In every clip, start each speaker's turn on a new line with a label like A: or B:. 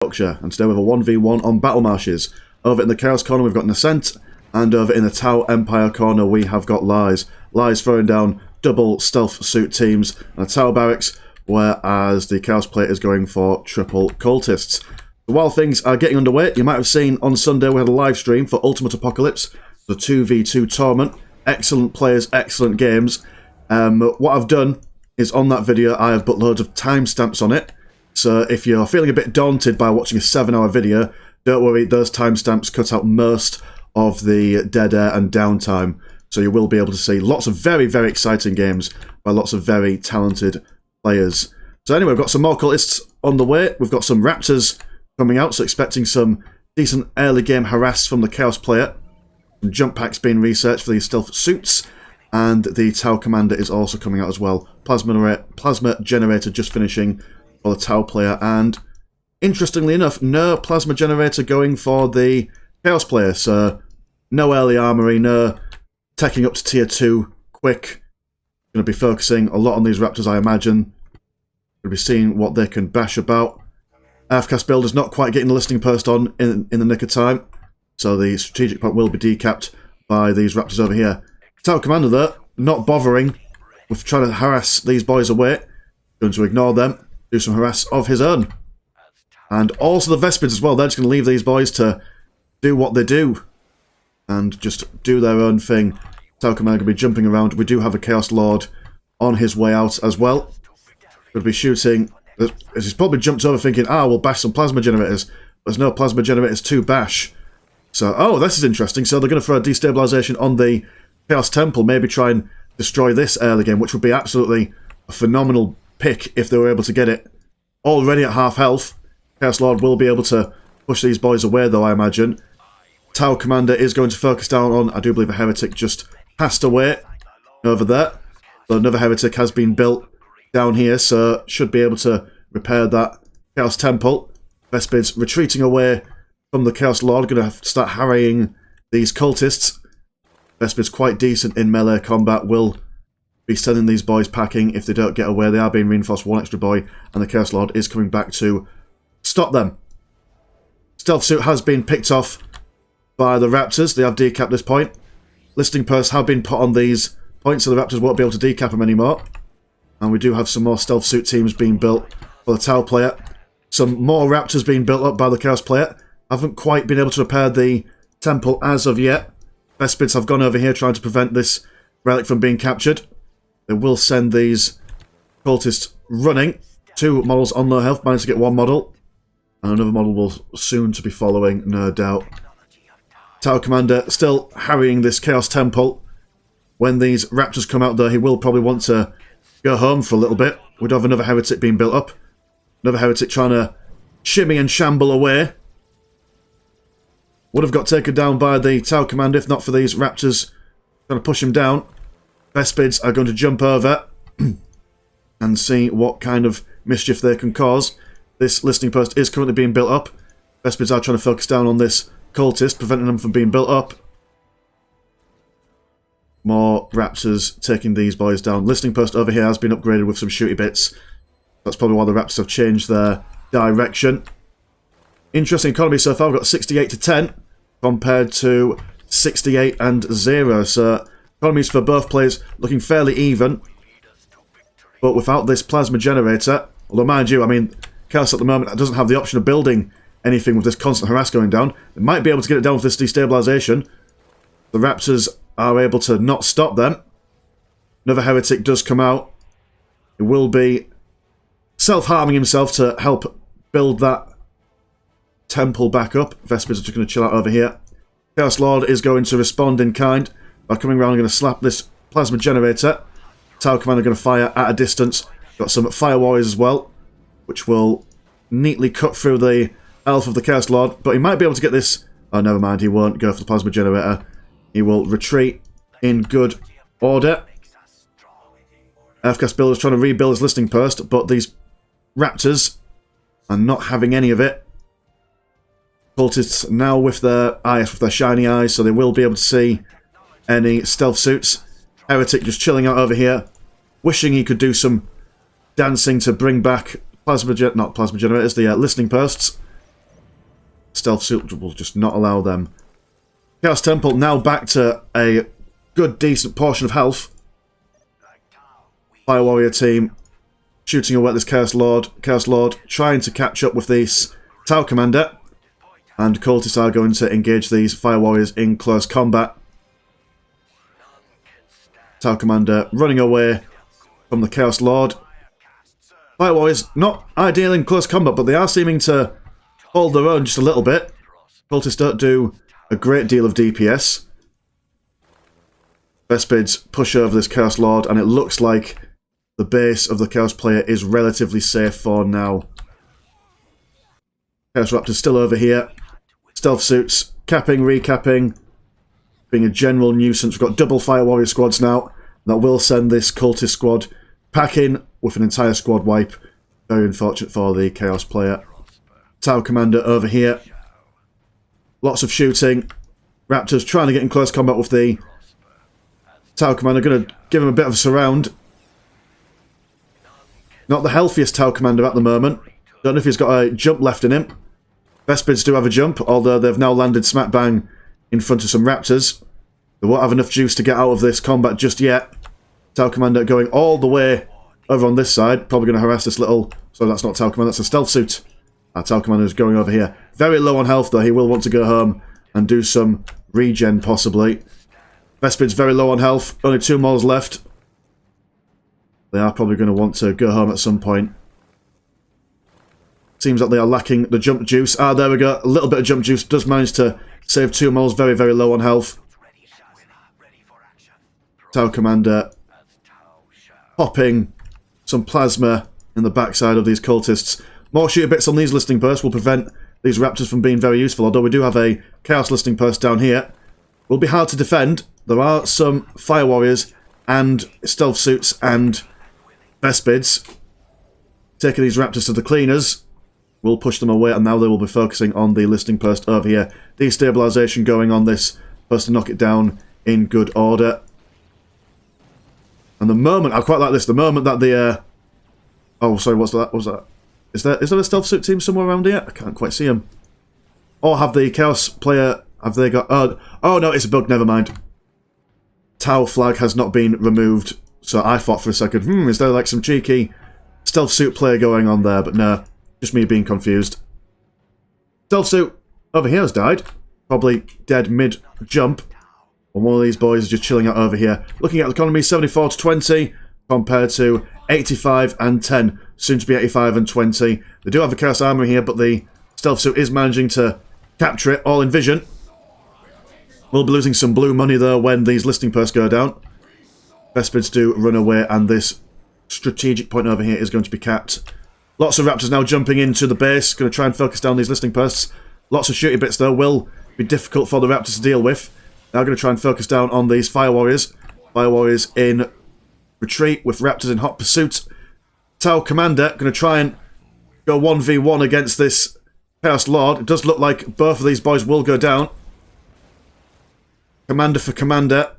A: Yorkshire, and today we have a 1v1 on Battle Marshes. Over in the Chaos corner we've got Nascent, and over in the Tau Empire corner we have got Lies. Lies throwing down double stealth suit teams and a Tau barracks, whereas the Chaos player is going for triple cultists. While things are getting underway, you might have seen on Sunday we had a live stream for Ultimate Apocalypse, the 2v2 tournament. Excellent players, excellent games. What I've done is on that video I have put loads of timestamps on it. So if you're feeling a bit daunted by watching a 7-hour video, don't worry, those timestamps cut out most of the dead air and downtime. So you will be able to see lots of very, very exciting games by lots of very talented players. So anyway, we've got some more cultists on the way. We've got some Raptors coming out, so expecting some decent early game harass from the Chaos player. Some jump packs being researched for these stealth suits. And the Tau Commander is also coming out as well. Plasma Generator just finishing for the Tau player, and interestingly enough, no Plasma Generator going for the Chaos player, so no early armory, no taking up to tier 2 quick. Going to be focusing a lot on these Raptors, I imagine. Going to be seeing what they can bash about. AFCAS build is not quite getting the listing post on in the nick of time, so the strategic point will be decapped by these Raptors over here. Tau Commander though, not bothering with trying to harass these boys away. Going to ignore them, do some harass of his own. And also the Vespids as well, they're just going to leave these boys to do what they do. And just do their own thing. Tau Commander going to be jumping around. We do have a Chaos Lord on his way out as well. Going to be shooting. He's probably jumped over thinking, we'll bash some Plasma Generators. There's no Plasma Generators to bash. So, this is interesting. So they're going to throw a destabilization on the Chaos Temple, maybe try and destroy this early game, which would be absolutely a phenomenal pick if they were able to get it. Already at half health, Chaos Lord will be able to push these boys away though, I imagine. Tau Commander is going to focus down on, I do believe a Heretic just passed away over there. So another Heretic has been built down here, so should be able to repair that Chaos Temple. Vespids retreating away from the Chaos Lord, going to start harrying these cultists. Vespids quite decent in melee combat, will be sending these boys packing if they don't get away. They are being reinforced with one extra boy, and the Chaos Lord is coming back to stop them. Stealth Suit has been picked off by the Raptors. They have decapped this point. Listing posts have been put on these points, so the Raptors won't be able to decap them anymore. And we do have some more Stealth Suit teams being built for the Tau player. Some more Raptors being built up by the Chaos player. Haven't quite been able to repair the temple as of yet. Vespids have gone over here trying to prevent this relic from being captured. They will send these cultists running. 2 models on low health, managed to get 1 model. And another model will soon to be following, no doubt. Tau Commander still harrying this Chaos Temple. When these Raptors come out though, he will probably want to go home for a little bit. We'd have another Heretic being built up. Another Heretic trying to shimmy and shamble away. Would have got taken down by the Tau Commander if not for these Raptors trying to push him down. Vespids are going to jump over and see what kind of mischief they can cause. This listening post is currently being built up. Vespids are trying to focus down on this cultist, preventing them from being built up. More Raptors taking these boys down. Listening post over here has been upgraded with some shooty bits. That's probably why the Raptors have changed their direction. Interesting economy so far. We've got 68 to 10 compared to 68 and 0. So economies for both players looking fairly even. But without this Plasma Generator, although mind you, I mean, Chaos at the moment doesn't have the option of building anything with this constant harass going down. They might be able to get it down with this destabilization. The Raptors are able to not stop them. Another Heretic does come out. He will be self-harming himself to help build that temple back up. Vespids are just going to chill out over here. Chaos Lord is going to respond in kind by coming around and going to slap this Plasma Generator. Tau Commander going to fire at a distance. Got some Fire Warriors as well, which will neatly cut through the health of the Chaos Lord, but he might be able to get this. Oh, never mind, he won't go for the Plasma Generator. He will retreat in good order. AFCAS builder is trying to rebuild his listening post, but these Raptors are not having any of it. Cultists now with their eyes, with their shiny eyes, so they will be able to see any stealth suits. Heretic just chilling out over here, wishing he could do some dancing to bring back not plasma generators, the listening posts. Stealth Suit will just not allow them. Chaos Temple now back to a good, decent portion of health. Fire Warrior team shooting away at this Chaos Lord. Chaos Lord trying to catch up with this Tau Commander. And cultists are going to engage these Fire Warriors in close combat. Tau Commander running away from the Chaos Lord. Fire Warriors not ideal in close combat, but they are seeming to hold their own just a little bit. Cultists don't do a great deal of DPS. Vespids push over this Chaos Lord, and it looks like the base of the Chaos player is relatively safe for now. Chaos Raptor's still over here. Stealth Suits, capping, recapping, being a general nuisance. We've got double Fire Warrior squads now. That will send this Cultist squad packing with an entire squad wipe. Very unfortunate for the Chaos player. Tau Commander over here. Lots of shooting. Raptors trying to get in close combat with the Tau Commander. Going to give him a bit of a surround. Not the healthiest Tau Commander at the moment. Don't know if he's got a jump left in him. Vespids do have a jump, although they've now landed smack bang in front of some Raptors. They won't have enough juice to get out of this combat just yet. Tau Commander going all the way over on this side. Probably going to harass this little... Sorry, that's not Tau Commander, that's a Stealth Suit. Our Tau Commander is going over here. Very low on health, though. He will want to go home and do some regen, possibly. Vespid's very low on health. Only 2 moles left. They are probably going to want to go home at some point. Seems like they are lacking the jump juice. Ah, there we go. A little bit of jump juice. Does manage to save 2 moles. Very, very low on health. Tau Commander popping some plasma in the backside of these cultists. More shooter bits on these listing posts will prevent these Raptors from being very useful, although we do have a Chaos listing post down here. Will be hard to defend. There are some Fire Warriors and Stealth Suits and Vespids. Taking these Raptors to the cleaners. We'll push them away, and now they will be focusing on the listing post over here. Destabilisation going on this post to knock it down in good order. And the moment, I quite like this, the moment that the... oh, sorry, what's that? What was that? Is there a Stealth Suit team somewhere around here? I can't quite see them. Or have the Chaos player... Have they got... oh no, it's a bug, never mind. Tau flag has not been removed. So I thought for a second, is there like some cheeky Stealth Suit player going on there? But no, just me being confused. Stealth Suit over here has died. Probably dead mid-jump. And one of these boys is just chilling out over here. Looking at the economy, 74 to 20 compared to 85 and 10. Soon to be 85 and 20. They do have a Chaos Armory here, but the Stealth Suit is managing to capture it, all in vision. We'll be losing some blue money, though, when these listing posts go down. Vespids do run away, and this strategic point over here is going to be capped. Lots of Raptors now jumping into the base. Going to try and focus down these listing posts. Lots of shooty bits, though, will be difficult for the Raptors to deal with. Now going to try and focus down on these Fire Warriors. Fire Warriors in retreat with Raptors in hot pursuit. Tau Commander going to try and go 1v1 against this Chaos Lord. It does look like both of these boys will go down. Commander for Commander.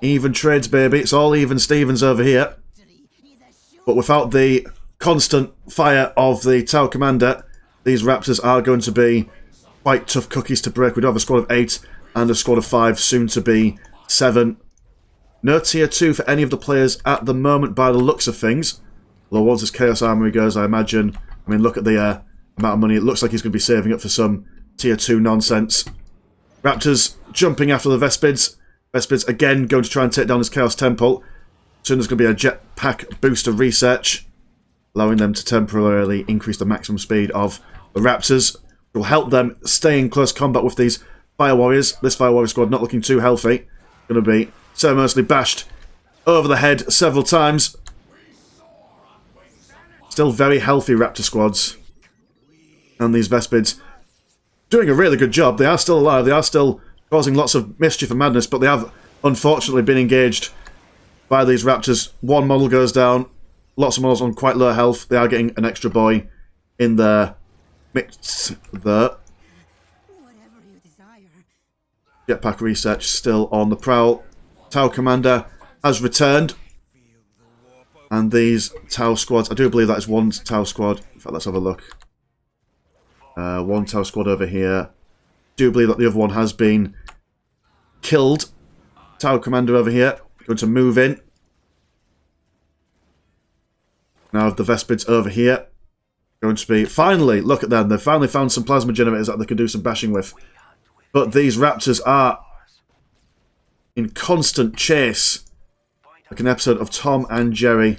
A: Even trades, baby. It's all even Stevens over here. But without the constant fire of the Tau Commander, these Raptors are going to be quite tough cookies to break. We do have a squad of 8 and a squad of 5, soon to be 7. No tier 2 for any of the players at the moment by the looks of things. Although once this Chaos Armory goes, I imagine... I mean, look at the amount of money. It looks like he's going to be saving up for some tier 2 nonsense. Raptors jumping after the Vespids. Vespids again going to try and take down this Chaos Temple. Soon there's going to be a jetpack booster research, allowing them to temporarily increase the maximum speed of the Raptors. It will help them stay in close combat with these Fire Warriors. This Fire Warrior squad not looking too healthy. Going to be ceremoniously bashed over the head several times. Still very healthy Raptor squads. And these Vespids doing a really good job. They are still alive. They are still causing lots of mischief and madness, but they have unfortunately been engaged by these Raptors. One model goes down. Lots of models on quite low health. They are getting an extra boy in their mix there. Jetpack research still on the prowl. Tau Commander has returned. And these Tau squads, I do believe that is one Tau squad. In fact, let's have a look. One Tau squad over here. Do believe that the other one has been killed. Tau commander over here. Going to move in. Now the Vespids over here. Going to be... Finally, look at them. They've finally found some plasma generators that they can do some bashing with. But these Raptors are in constant chase. Like an episode of Tom and Jerry.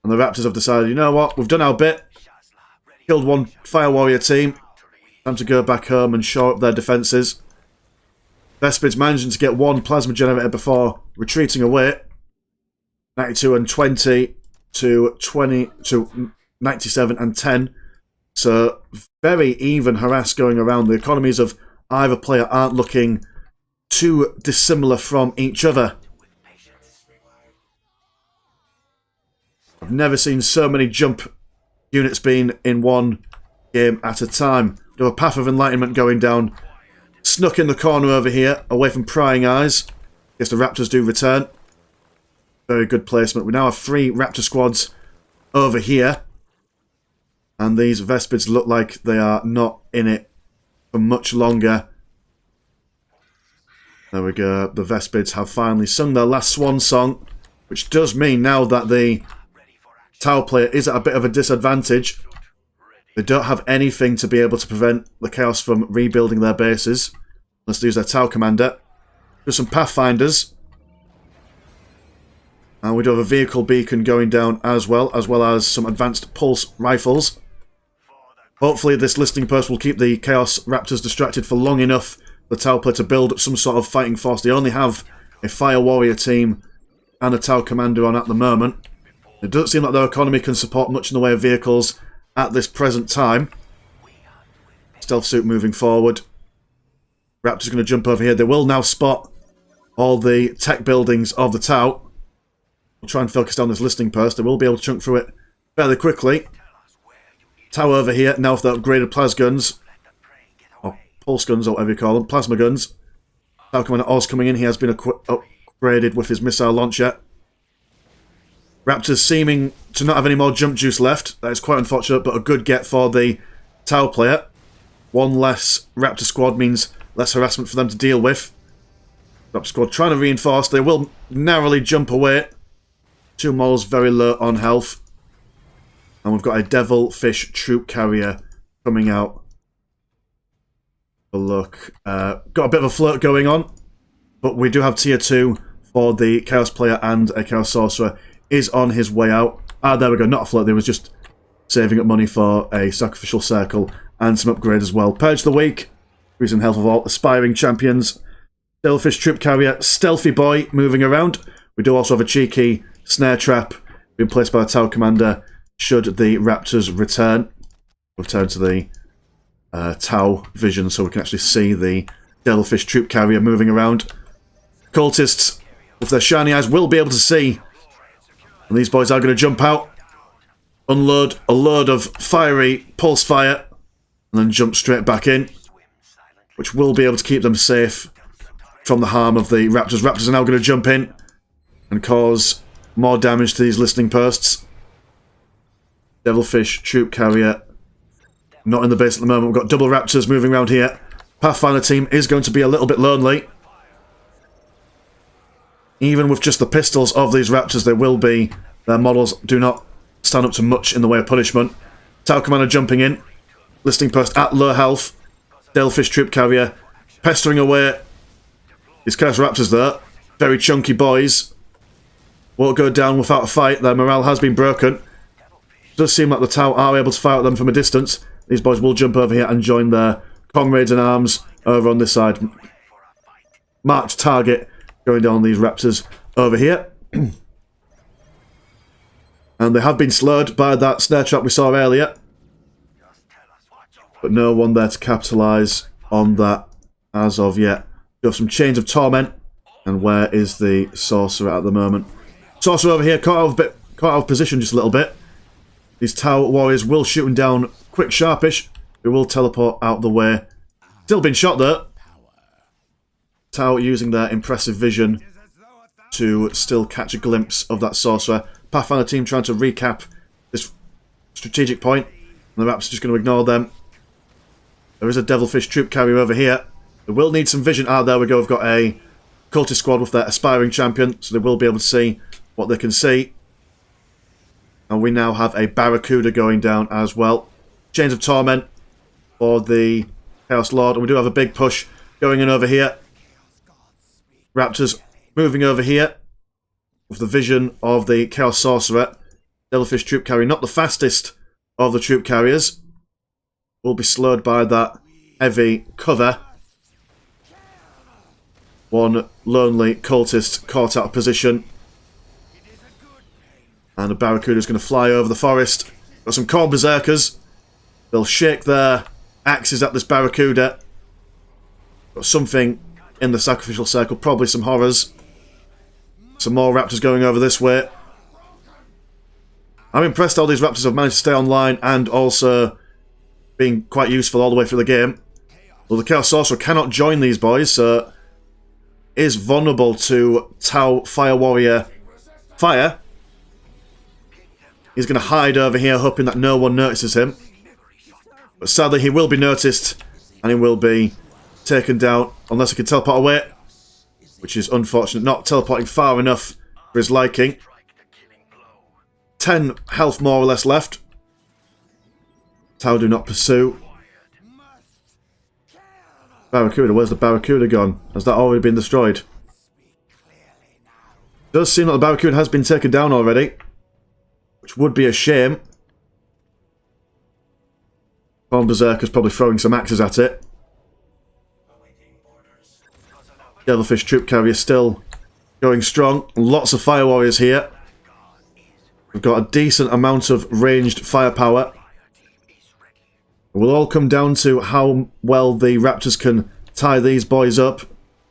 A: And the Raptors have decided, you know what? We've done our bit. Killed one Fire Warrior team. Time to go back home and shore up their defences. Vespids managing to get one plasma generator before retreating away. 92 and 20 to 97 and 10. So very even harass going around. The economies of either player aren't looking too dissimilar from each other. I've never seen so many jump units being in one game at a time. We have a Path of Enlightenment going down. Snuck in the corner over here, away from prying eyes. Guess the Raptors do return. Very good placement. We now have 3 Raptor squads over here. And these Vespids look like they are not in it for much longer. There we go. The Vespids have finally sung their last swan song. Which does mean now that the Tau player is at a bit of a disadvantage. They don't have anything to be able to prevent the Chaos from rebuilding their bases. Let's use their Tau commander. Do some Pathfinders. And we do have a vehicle beacon going down as well as some advanced pulse rifles. Hopefully this listing post will keep the Chaos Raptors distracted for long enough for the Tau player to build some sort of fighting force. They only have a Fire Warrior team and a Tau commander on at the moment. It doesn't seem like their economy can support much in the way of vehicles at this present time. Stealth suit moving forward. Raptors going to jump over here. They will now spot all the tech buildings of the Tau. We'll try and focus down this listing post. They will be able to chunk through it fairly quickly. Tau over here, now with the upgraded plas guns. Or pulse guns, or whatever you call them. Plasma guns. Tau Commander Oz coming in. He has been upgraded with his missile launcher. Raptors seeming to not have any more jump juice left. That is quite unfortunate, but a good get for the Tau player. One less Raptor squad means less harassment for them to deal with. Raptor squad trying to reinforce. They will narrowly jump away. 2 models very low on health. And we've got a Devilfish troop carrier coming out. A look. Got a bit of a flirt going on. But we do have tier 2 for the Chaos player, and a Chaos Sorcerer is on his way out. Ah, there we go. Not a flirt. They was just saving up money for a Sacrificial Circle and some upgrades as well. Purge the Weak. Increasing health of all aspiring champions. Devilfish troop carrier. Stealthy boy moving around. We do also have a cheeky snare trap being placed by the Tau commander should the Raptors return. We'll turn to the Tau vision so we can actually see the Devilfish troop carrier moving around. Cultists with their shiny eyes will be able to see. And these boys are going to jump out, unload a load of fiery pulse fire, and then jump straight back in, which will be able to keep them safe from the harm of the Raptors. Raptors are now going to jump in and cause more damage to these listening posts. Devilfish troop carrier not in the base at the moment. We've got double Raptors moving around here. Pathfinder team is going to be a little bit lonely. Even with just the pistols of these Raptors, they will be. Their models do not stand up to much in the way of punishment. Tau commander jumping in. Listing post at low health. Devilfish troop carrier pestering away. These Chaos Raptors there. Very chunky boys. Won't go down without a fight. Their morale has been broken. It does seem like the Tau are able to fire at them from a distance. These boys will jump over here and join their comrades in arms over on this side. Marked target going down these Raptors over here. And they have been slowed by that snare trap we saw earlier. But no one there to capitalise on that as of yet. We have some Chains of Torment. And where is the Sorcerer at the moment? Sorcerer over here, caught out of position just a little bit. These Tau warriors will shoot him down quick, sharpish. They will teleport out the way. Still been shot though. Tau using their impressive vision to still catch a glimpse of that Sorcerer. Pathfinder team trying to recap this strategic point. And the Raptors are just going to ignore them. There is a Devilfish troop carrier over here. They will need some vision. Ah, there we go. We've got a cultist squad with their aspiring champion, so they will be able to see what they can see. And we now have a Barracuda going down as well. Chains of Torment for the Chaos Lord. And we do have a big push going in over here. Raptors moving over here with the vision of the Chaos Sorcerer. Devilfish troop carrier, not the fastest of the troop carriers. Will be slowed by that heavy cover. One lonely cultist caught out of position. And the Barracuda is going to fly over the forest. Got some Khorne Berserkers. They'll shake their axes at this Barracuda. Got something in the sacrificial circle, probably some horrors. Some more raptors going over this way. I'm impressed how these raptors have managed to stay online and also being quite useful all the way through the game. Well, the Chaos Sorcerer cannot join these boys, so is vulnerable to Tau Fire Warrior fire. He's going to hide over here, hoping that no one notices him. But sadly, he will be noticed, and he will be taken down, unless he can teleport away, which is unfortunate. Not teleporting far enough for his liking. 10 health more or less left. Tau do not pursue. Barracuda, where's the Barracuda gone? Has that already been destroyed? Does seem like the Barracuda has been taken down already, which would be a shame. Khorne Berserker's probably throwing some axes at it. Devilfish troop carrier still going strong. Lots of fire warriors here. We've got a decent amount of ranged firepower. It will all come down to how well the Raptors can tie these boys up.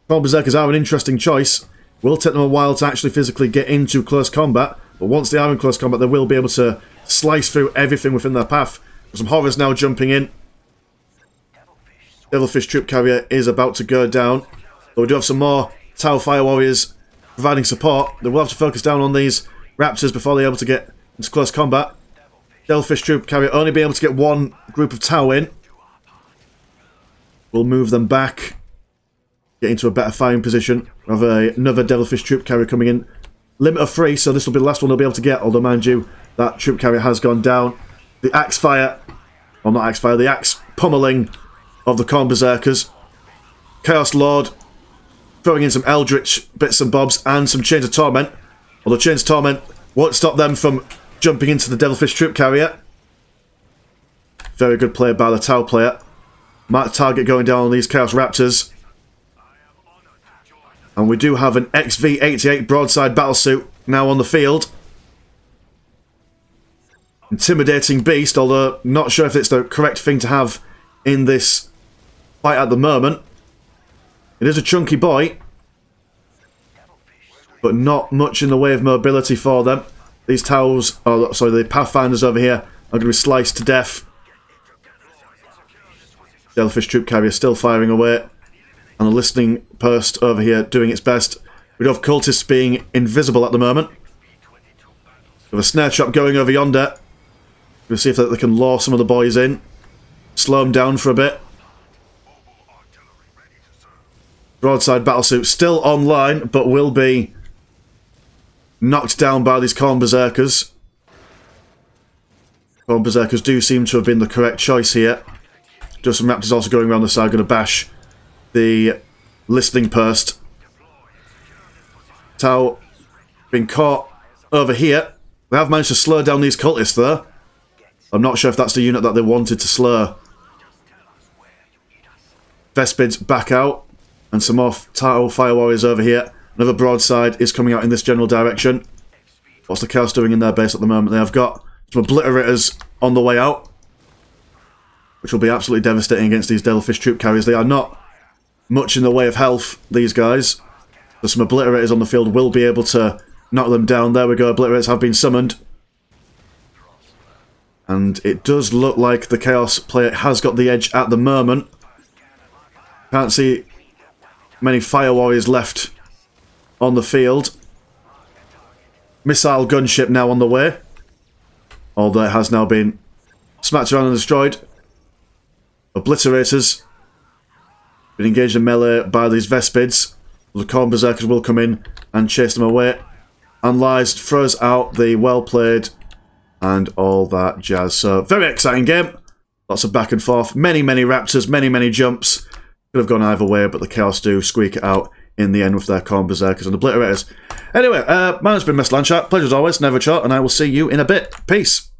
A: Khorne Berserkers are an interesting choice. It will take them a while to actually physically get into close combat, but once they are in close combat, they will be able to slice through everything within their path. There's some horrors now jumping in. Devilfish troop carrier is about to go down. But we do have some more Tau Fire Warriors providing support. They will have to focus down on these Raptors before they're able to get into close combat. Devilfish troop carrier only be able to get one group of Tau in. We'll move them back. Get into a better firing position. We have another Devilfish troop carrier coming in. Limit of 3, so this will be the last one they'll be able to get. Although, mind you, that troop carrier has gone down. The axe fire, well, not axe fire, the axe pummeling of the Khorne Berserkers. Chaos Lord throwing in some Eldritch bits and bobs and some Chains of Torment. Although Chains of Torment won't stop them from jumping into the Devilfish troop carrier. Very good play by the Tau player. Mark target going down on these Chaos Raptors. And we do have an XV-88 broadside battlesuit now on the field. Intimidating beast, although not sure if it's the correct thing to have in this fight at the moment. It is a chunky boy, but not much in the way of mobility for them. These Taus, oh sorry, the Pathfinders over here are going to be sliced to death. Devilfish troop carrier still firing away. And the listening post over here doing its best. We do have cultists being invisible at the moment. We have a snare trap going over yonder. We'll see if they can lure some of the boys in. Slow them down for a bit. Broadside battlesuit still online, but will be knocked down by these Khorne Berserkers. Khorne Berserkers do seem to have been the correct choice here. Just some Raptors also going around the side, going to bash the listening post. Tau being caught over here. They have managed to slow down these cultists though. I'm not sure if that's the unit that they wanted to slow. Vespids back out. And some more Tau Fire Warriors over here. Another broadside is coming out in this general direction. What's the Chaos doing in their base at the moment? They have got some Obliterators on the way out, which will be absolutely devastating against these Devilfish troop carriers. They are not much in the way of health, these guys. So some Obliterators on the field will be able to knock them down. There we go, Obliterators have been summoned. And it does look like the Chaos player has got the edge at the moment. Can't see many Fire Warriors left on the field. Missile gunship now on the way. Although it has now been smacked around and destroyed. Obliterators. Been engaged in melee by these Vespids. The Khorne Berserkers will come in and chase them away. And Lies throws out the well played and all that jazz. So, very exciting game. Lots of back and forth. Many Raptors, many jumps. Could have gone either way, but the Chaos do squeak it out in the end with their Khorne Berserkers and Obliterators. Anyway, my name's been Mr. Landshark. Pleasure as always, never short, and I will see you in a bit. Peace.